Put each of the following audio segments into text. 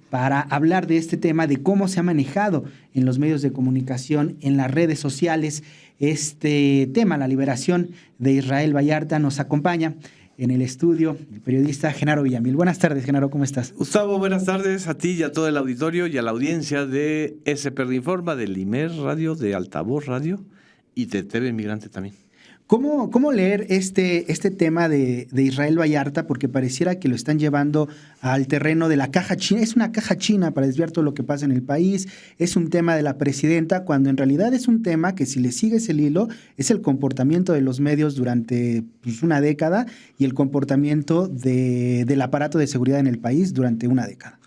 para hablar de este tema, de cómo se ha manejado en los medios de comunicación, en las redes sociales, este tema, la liberación de Israel Vallarta. Nos acompaña en el estudio el periodista Genaro Villamil. Buenas tardes, Genaro, ¿cómo estás? Gustavo, buenas tardes a ti y a todo el auditorio y a la audiencia de SPR Informa, de Limer Radio, de Altavoz Radio y de TV Migrante también. ¿Cómo leer este tema de Israel Vallarta? Porque pareciera que lo están llevando al terreno de la caja china. Es una caja china para desviar todo lo que pasa en el país. Es un tema de la presidenta, cuando en realidad es un tema que, si le sigues el hilo, es el comportamiento de los medios durante una década y el comportamiento del aparato de seguridad en el país durante una década.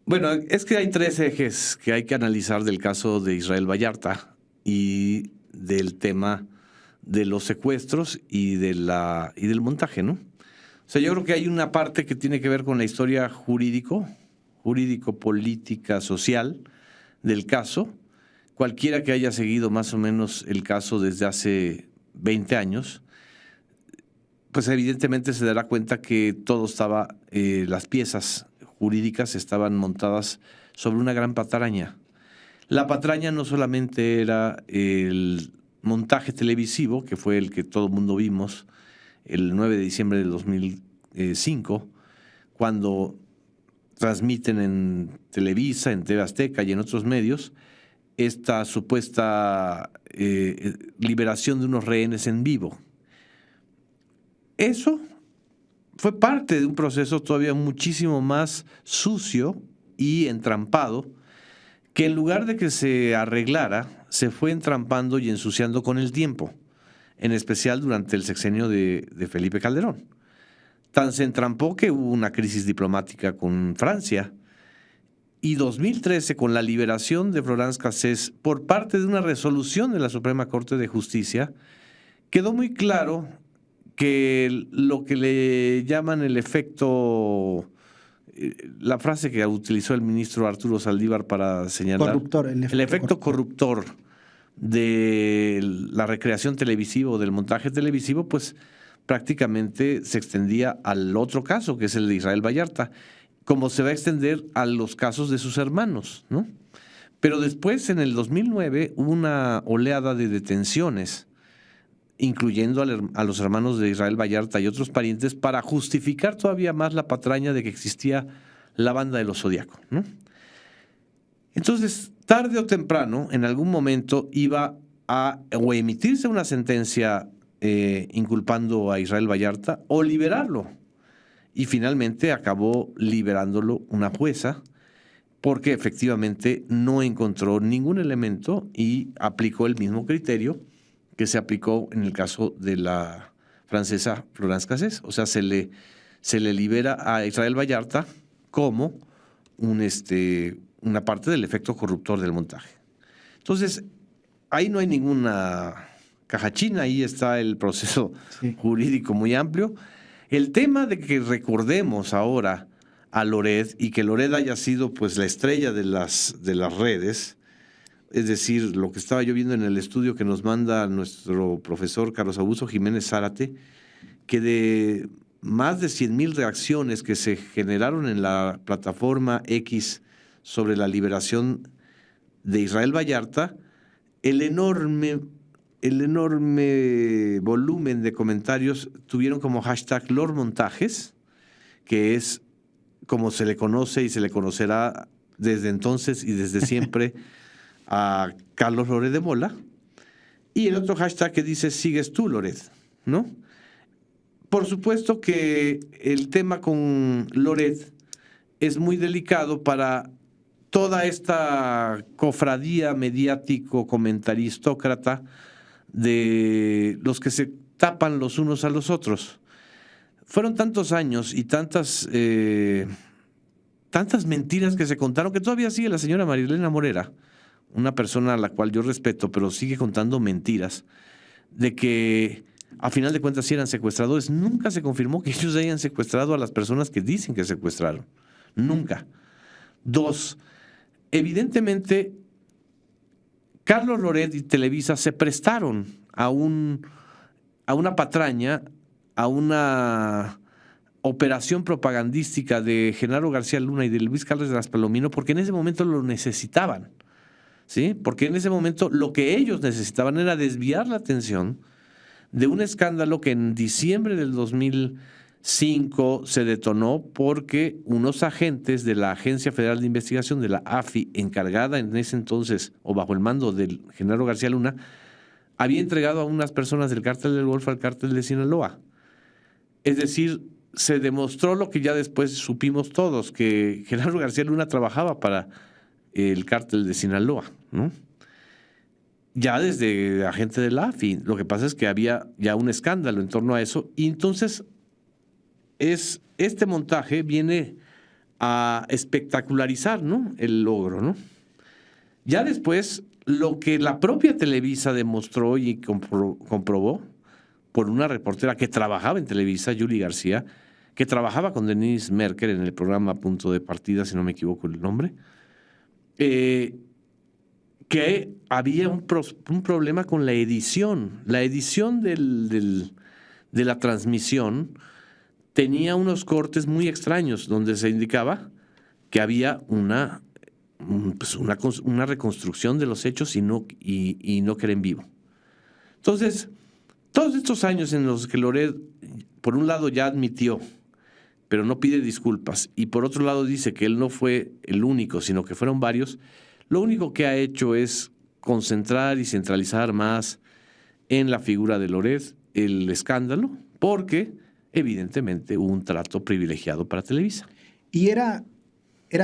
Bueno, es que hay tres ejes que hay que analizar del caso de Israel Vallarta y del tema de los secuestros y del montaje, ¿no? O sea, yo creo que hay una parte que tiene que ver con la historia jurídico, política, social del caso. Cualquiera que haya seguido más o menos el caso desde hace 20 años, pues evidentemente se dará cuenta que todo estaba, las piezas jurídicas estaban montadas sobre una gran patraña. La patraña no solamente era el montaje televisivo, que fue el que todo el mundo vimos el 9 de diciembre del 2005, cuando transmiten en Televisa, en TV Azteca y en otros medios esta supuesta liberación de unos rehenes en vivo. Eso fue parte de un proceso todavía muchísimo más sucio y entrampado, que en lugar de que se arreglara, se fue entrampando y ensuciando con el tiempo, en especial durante el sexenio de Felipe Calderón. Tan se entrampó que hubo una crisis diplomática con Francia, y 2013, con la liberación de Florence Cassés por parte de una resolución de la Suprema Corte de Justicia, quedó muy claro que lo que le llaman el efecto, la frase que utilizó el ministro Arturo Saldívar para señalar Corruptor, el efecto corruptor de la recreación televisiva o del montaje televisivo, pues prácticamente se extendía al otro caso, que es el de Israel Vallarta, como se va a extender a los casos de sus hermanos, ¿no? Pero después, en el 2009, hubo una oleada de detenciones, incluyendo a los hermanos de Israel Vallarta y otros parientes, para justificar todavía más la patraña de que existía la banda de los Zodiaco, ¿no? Entonces, tarde o temprano, en algún momento, iba a o emitirse una sentencia inculpando a Israel Vallarta o liberarlo. Y finalmente acabó liberándolo una jueza, porque efectivamente no encontró ningún elemento y aplicó el mismo criterio que se aplicó en el caso de la francesa Florence Cassés. O sea, se le libera a Israel Vallarta como una parte del efecto corruptor del montaje. Entonces, ahí no hay ninguna caja china, ahí está el proceso jurídico muy amplio. El tema de que recordemos ahora a Loret y que Loret haya sido pues la estrella de las redes, es decir, lo que estaba yo viendo en el estudio que nos manda nuestro profesor Carlos Augusto Jiménez Zárate, que de más de 100,000 reacciones que se generaron en la plataforma X sobre la liberación de Israel Vallarta, el enorme volumen de comentarios tuvieron como hashtag Lord Montajes, que es como se le conoce y se le conocerá desde entonces y desde siempre a Carlos Loret de Mola, y el otro hashtag que dice sigues tú, Loret, ¿no? Por supuesto que el tema con Loret es muy delicado para toda esta cofradía mediático comentaristócrata de los que se tapan los unos a los otros. Fueron tantos años y tantas mentiras que se contaron, que todavía sigue la señora Marilena Morera, una persona a la cual yo respeto, pero sigue contando mentiras, de que a final de cuentas sí eran secuestradores. Nunca se confirmó que ellos hayan secuestrado a las personas que dicen que secuestraron. Nunca. Dos, evidentemente, Carlos Loret y Televisa se prestaron a una patraña, a operación propagandística de Genaro García Luna y de Luis Cárdenas Palomino, porque en ese momento lo necesitaban, ¿sí? Porque en ese momento lo que ellos necesitaban era desviar la atención de un escándalo que en diciembre del 2005 se detonó porque unos agentes de la Agencia Federal de Investigación, de la AFI, encargada en ese entonces, o bajo el mando del Genaro García Luna, había entregado a unas personas del Cártel del Golfo al Cártel de Sinaloa. Es decir, se demostró lo que ya después supimos todos, que Genaro García Luna trabajaba para el Cártel de Sinaloa, ¿no? Ya desde agente de la AFI. Lo que pasa es que había ya un escándalo en torno a eso, y entonces este montaje viene a espectacularizar, ¿no?, el logro, ¿no? Ya después, lo que la propia Televisa demostró y comprobó por una reportera que trabajaba en Televisa, Yuli García, que trabajaba con Denise Merker en el programa Punto de Partida, si no me equivoco el nombre, que había un problema con la edición. La edición de la transmisión tenía unos cortes muy extraños donde se indicaba que había una reconstrucción de los hechos y no que era en vivo. Entonces, todos estos años en los que Loret, por un lado, ya admitió, pero no pide disculpas, y por otro lado dice que él no fue el único, sino que fueron varios, lo único que ha hecho es concentrar y centralizar más en la figura de Loret el escándalo, porque evidentemente hubo un trato privilegiado para Televisa. Y era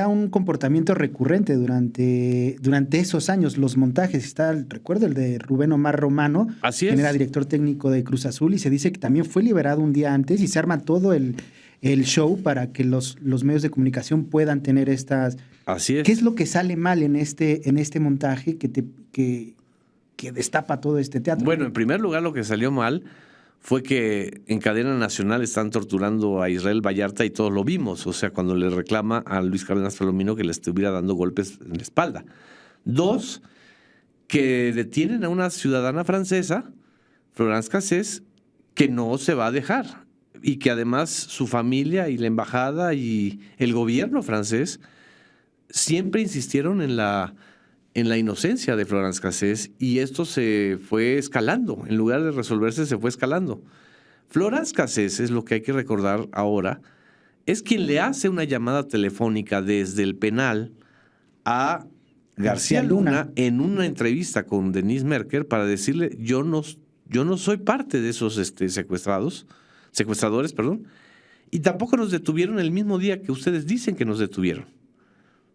un comportamiento recurrente durante esos años, los montajes. Está, recuerdo, el de Rubén Omar Romano, quien era director técnico de Cruz Azul, y se dice que también fue liberado un día antes y se arma todo el show para que los medios de comunicación puedan tener estas... Así es. ¿Qué es lo que sale mal en este montaje que destapa todo este teatro? Bueno, en primer lugar, lo que salió mal fue que en cadena nacional están torturando a Israel Vallarta y todos lo vimos, o sea, cuando le reclama a Luis Cárdenas Palomino que le estuviera dando golpes en la espalda. 2, que detienen a una ciudadana francesa, Florence Cassés, que no se va a dejar, y que además su familia y la embajada y el gobierno francés siempre insistieron en la inocencia de Florence Cassés, y esto se fue escalando. En lugar de resolverse, se fue escalando. Florence Cassés, es lo que hay que recordar ahora, es quien le hace una llamada telefónica desde el penal a García Luna en una entrevista con Denise Merker para decirle: yo no soy parte de esos secuestradores, y tampoco nos detuvieron el mismo día que ustedes dicen que nos detuvieron.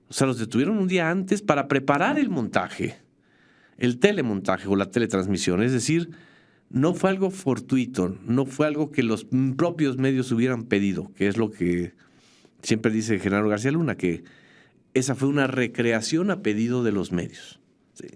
O sea, los detuvieron un día antes para preparar el montaje, el telemontaje o la teletransmisión. Es decir, no fue algo fortuito, no fue algo que los propios medios hubieran pedido, que es lo que siempre dice Genaro García Luna, que esa fue una recreación a pedido de los medios. Sí.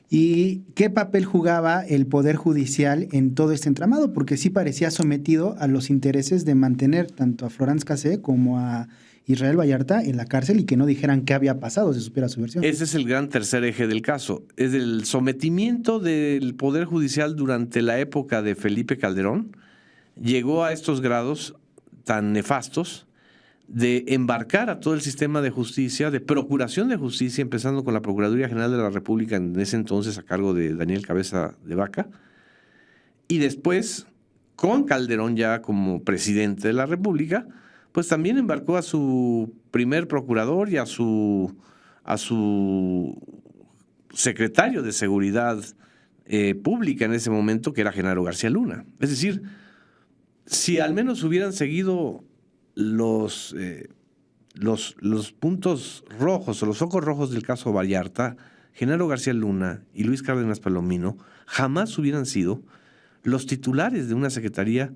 ¿Y qué papel jugaba el Poder Judicial en todo este entramado? Porque sí parecía sometido a los intereses de mantener tanto a Florence Cassés como a Israel Vallarta en la cárcel y que no dijeran qué había pasado, se supiera su versión. Ese es el gran tercer eje del caso. Es el sometimiento del Poder Judicial durante la época de Felipe Calderón. Llegó a estos grados tan nefastos de embarcar a todo el sistema de justicia, de procuración de justicia, empezando con la Procuraduría General de la República en ese entonces a cargo de Daniel Cabeza de Vaca, y después, con Calderón ya como presidente de la República, pues también embarcó a su primer procurador y a su secretario de Seguridad Pública en ese momento, que era Genaro García Luna. Es decir, si al menos hubieran seguido los puntos rojos o los focos rojos del caso Vallarta, Genaro García Luna y Luis Cárdenas Palomino jamás hubieran sido los titulares de una secretaría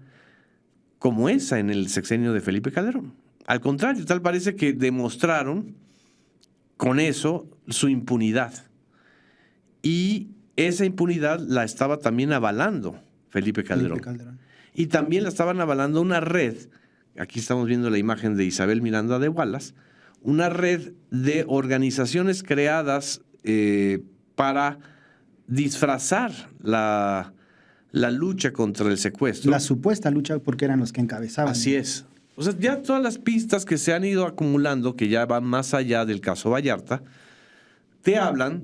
como esa en el sexenio de Felipe Calderón. Al contrario, tal parece que demostraron con eso su impunidad. Y esa impunidad la estaba también avalando Felipe Calderón. Y también la estaban avalando una red, aquí estamos viendo la imagen de Isabel Miranda de Wallace, una red de organizaciones creadas para disfrazar la lucha contra el secuestro. La supuesta lucha, porque eran los que encabezaban. Así es. O sea, ya todas las pistas que se han ido acumulando, que ya van más allá del caso Vallarta, te hablan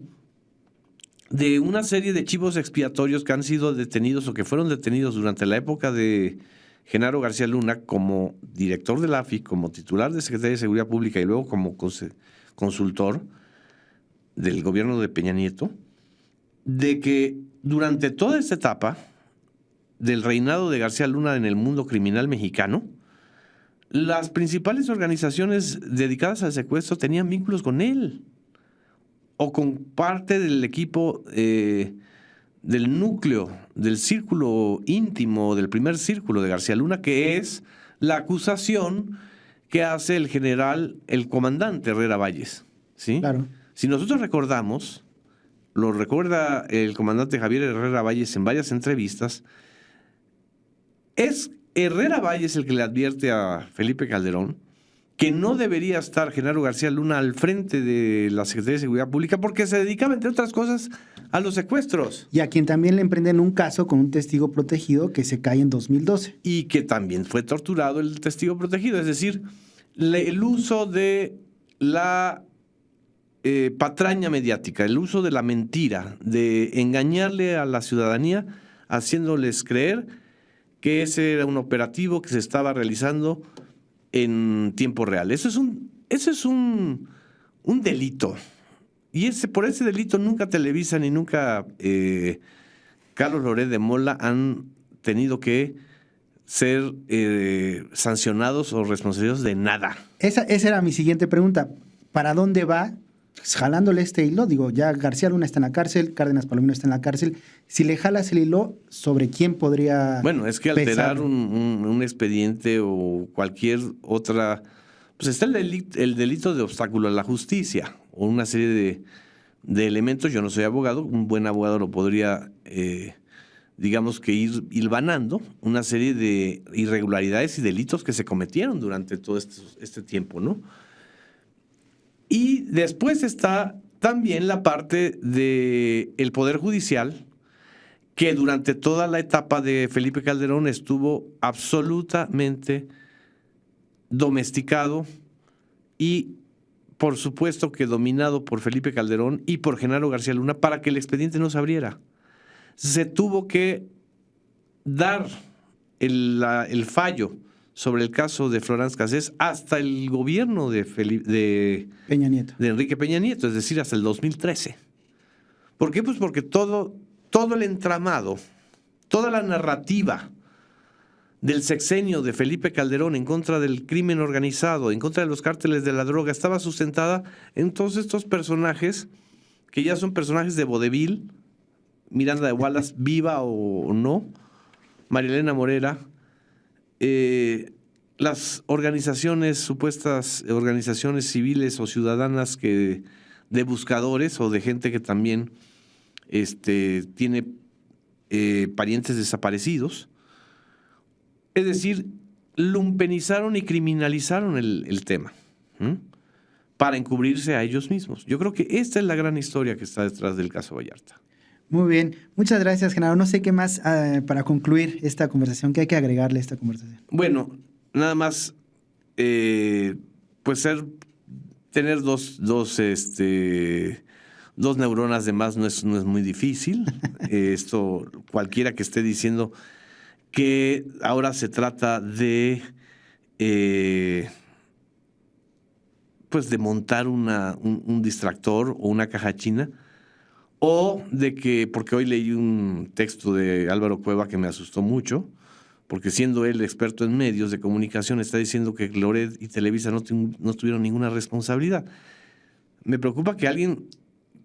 de una serie de chivos expiatorios que han sido detenidos o que fueron detenidos durante la época de Genaro García Luna como director de la AFI, como titular de Secretaría de Seguridad Pública y luego como consultor del gobierno de Peña Nieto, de que durante toda esta etapa del reinado de García Luna en el mundo criminal mexicano, las principales organizaciones dedicadas al secuestro tenían vínculos con él o con parte del equipo del núcleo, del círculo íntimo, del primer círculo de García Luna, que es la acusación que hace el comandante Herrera Valles, ¿sí? Claro. Si nosotros recordamos, lo recuerda el comandante Javier Herrera Valles en varias entrevistas, es Herrera Valles el que le advierte a Felipe Calderón que no debería estar Genaro García Luna al frente de la Secretaría de Seguridad Pública porque se dedicaba, entre otras cosas, a los secuestros. Y a quien también le emprenden un caso con un testigo protegido que se cae en 2012. Y que también fue torturado el testigo protegido. Es decir, el uso de la patraña mediática, el uso de la mentira, de engañarle a la ciudadanía, haciéndoles creer que ese era un operativo que se estaba realizando en tiempo real. Eso es un delito. Y por ese delito nunca Televisa ni nunca Carlos Loret de Mola han tenido que ser sancionados o responsabilizados de nada. Esa era mi siguiente pregunta. ¿Para dónde va? Jalándole este hilo, digo, ya García Luna está en la cárcel, Cárdenas Palomino está en la cárcel. Si le jalas el hilo, ¿sobre quién podría Bueno, es que alterar un expediente o cualquier otra... Pues está el delito de obstáculo a la justicia o una serie de elementos. Yo no soy abogado, un buen abogado lo podría, digamos que ir hilvanando una serie de irregularidades y delitos que se cometieron durante todo este tiempo, ¿no? Y después está también la parte del Poder Judicial, que durante toda la etapa de Felipe Calderón estuvo absolutamente domesticado y, por supuesto, que dominado por Felipe Calderón y por Genaro García Luna para que el expediente no se abriera. Se tuvo que dar el fallo sobre el caso de Florence Cassés hasta el gobierno de Peña Nieto. De Enrique Peña Nieto, es decir, hasta el 2013. ¿Por qué? Pues porque todo el entramado, toda la narrativa del sexenio de Felipe Calderón en contra del crimen organizado, en contra de los cárteles de la droga, estaba sustentada en todos estos personajes que ya son personajes de vodevil, Miranda de Wallace, viva o no, Marilena Morera, las organizaciones, supuestas organizaciones civiles o ciudadanas de buscadores o de gente que también tiene parientes desaparecidos. Es decir, lumpenizaron y criminalizaron el tema para encubrirse a ellos mismos. Yo creo que esta es la gran historia que está detrás del caso Vallarta. Muy bien. Muchas gracias, Genaro. No sé qué más para concluir esta conversación, ¿qué hay que agregarle a esta conversación? Bueno, nada más, pues tener dos neuronas de más no es muy difícil. Esto, cualquiera que esté diciendo que ahora se trata de pues de montar un distractor o una caja china, o de que, porque hoy leí un texto de Álvaro Cueva que me asustó mucho, porque siendo él experto en medios de comunicación está diciendo que Loret y Televisa no tuvieron ninguna responsabilidad. Me preocupa que alguien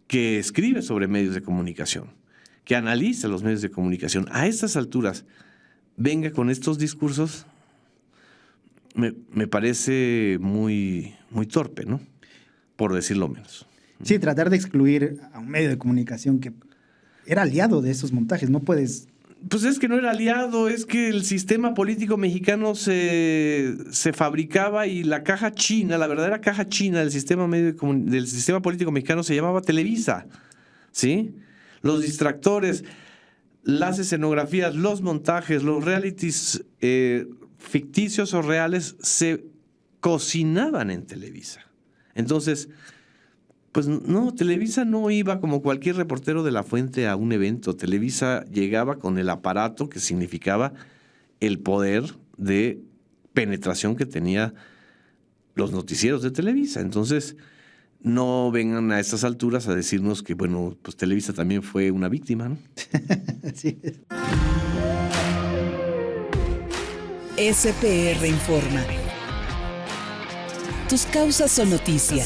que escribe sobre medios de comunicación, que analiza los medios de comunicación, a estas alturas venga con estos discursos, me parece muy, muy torpe, ¿no? Por decirlo menos. Sí, tratar de excluir a un medio de comunicación que era aliado de esos montajes, no puedes... Pues es que no era aliado, es que el sistema político mexicano se fabricaba y la caja china, la verdadera caja china del sistema político mexicano se llamaba Televisa, ¿sí? Los distractores, las escenografías, los montajes, los realities ficticios o reales se cocinaban en Televisa. Entonces, pues no, Televisa no iba como cualquier reportero de La Fuente a un evento. Televisa llegaba con el aparato que significaba el poder de penetración que tenía los noticieros de Televisa. Entonces, no vengan a estas alturas a decirnos que, bueno, pues Televisa también fue una víctima, ¿no? Así es. SPR Informa. Tus causas son noticia.